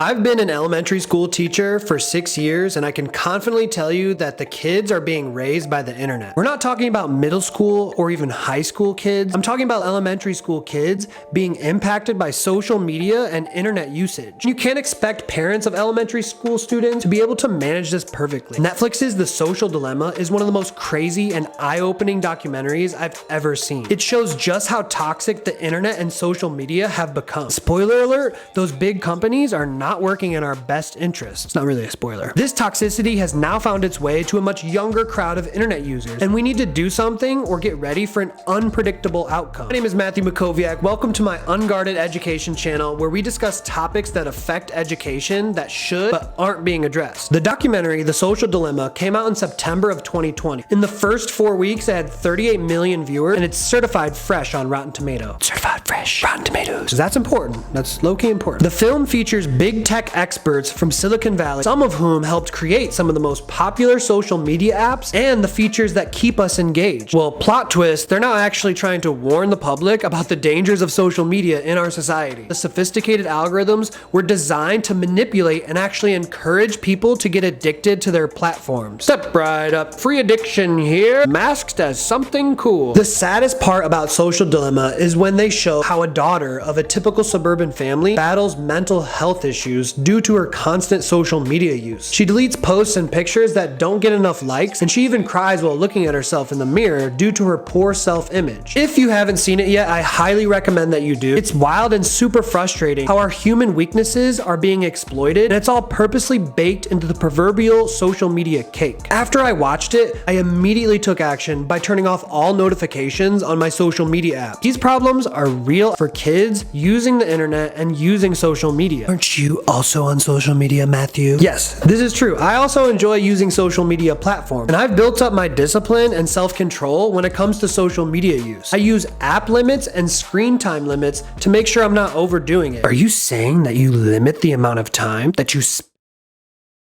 I've been an elementary school teacher for 6 years, and I can confidently tell you that the kids are being raised by the internet. We're not talking about middle school or even high school kids. I'm talking about elementary school kids being impacted by social media and internet usage. You can't expect parents of elementary school students to be able to manage this perfectly. Netflix's The Social Dilemma is one of the most crazy and eye-opening documentaries I've ever seen. It shows just how toxic the internet and social media have become. Spoiler alert, those big companies are not working in our best interest. It's not really a spoiler. This toxicity has now found its way to a much younger crowd of internet users, and we need to do something or get ready for an unpredictable outcome. My name is Matthew Makoviak. Welcome to my Unguarded Education channel, where we discuss topics that affect education that should but aren't being addressed. The documentary, The Social Dilemma, came out in September of 2020. In the first 4 weeks, it had 38 million viewers, and it's certified fresh on Rotten Tomatoes. Certified fresh. Rotten Tomatoes. That's important. That's low-key important. The film features big tech experts from Silicon Valley, some of whom helped create some of the most popular social media apps and the features that keep us engaged. Well, plot twist, they're now actually trying to warn the public about the dangers of social media in our society. The sophisticated algorithms were designed to manipulate and actually encourage people to get addicted to their platforms. Step right up. Free addiction here, masked as something cool. The saddest part about Social Dilemma is when they show how a daughter of a typical suburban family battles mental health issues due to her constant social media use. She deletes posts and pictures that don't get enough likes, and she even cries while looking at herself in the mirror due to her poor self-image. If you haven't seen it yet, I highly recommend that you do. It's wild and super frustrating how our human weaknesses are being exploited, and it's all purposely baked into the proverbial social media cake. After I watched it, I immediately took action by turning off all notifications on my social media app. These problems are real for kids using the internet and using social media. Aren't you also on social media, Matthew? Yes, this is true. I also enjoy using social media platforms, and I've built up my discipline and self-control when it comes to social media use. I use app limits and screen time limits to make sure I'm not overdoing it. Are you saying that you limit the amount of time that you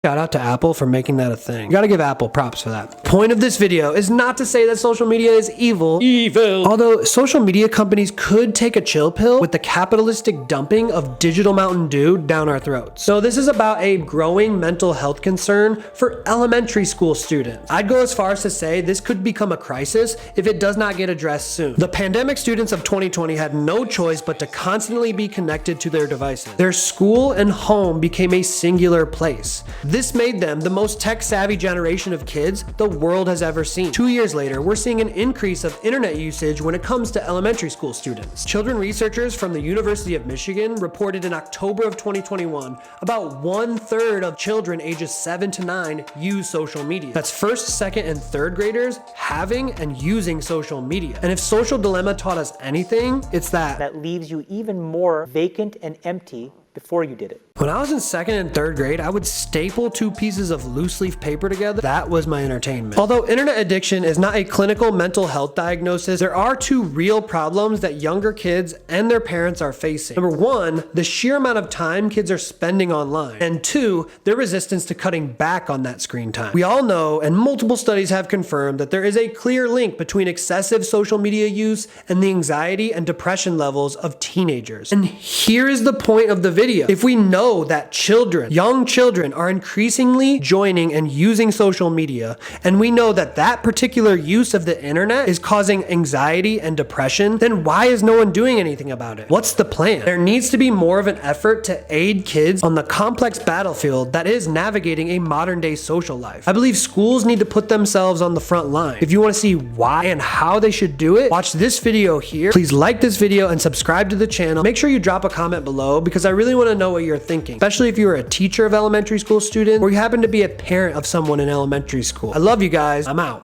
Shout out to Apple for making that a thing. You gotta give Apple props for that. Point of this video is not to say that social media is evil. Although social media companies could take a chill pill with the capitalistic dumping of digital Mountain Dew down our throats. So this is about a growing mental health concern for elementary school students. I'd go as far as to say this could become a crisis if it does not get addressed soon. The pandemic students of 2020 had no choice but to constantly be connected to their devices. Their school and home became a singular place. This made them the most tech-savvy generation of kids the world has ever seen. 2 years later, we're seeing an increase of internet usage when it comes to elementary school students. Children researchers from the University of Michigan reported in October of 2021 about 1/3 of children ages 7 to 9 use social media. That's first, second, and third graders having and using social media. And if Social Dilemma taught us anything, it's that leaves you even more vacant and empty before you did it. When I was in second and third grade, I would staple 2 pieces of loose leaf paper together. That was my entertainment. Although internet addiction is not a clinical mental health diagnosis, there are 2 real problems that younger kids and their parents are facing. Number 1, the sheer amount of time kids are spending online. And 2, their resistance to cutting back on that screen time. We all know, and multiple studies have confirmed, that there is a clear link between excessive social media use and the anxiety and depression levels of teenagers. And here is the point of the video. If we know that young children are increasingly joining and using social media, and we know that that particular use of the internet is causing anxiety and depression, then why is no one doing anything about it? What's the plan? There needs to be more of an effort to aid kids on the complex battlefield that is navigating a modern day social life. I believe schools need to put themselves on the front line. If you want to see why and how they should do it, watch this video here. Please like this video and subscribe to the channel. Make sure you drop a comment below because I really want to know what you're thinking, especially if you're a teacher of elementary school students or you happen to be a parent of someone in elementary school. I love you guys. I'm out.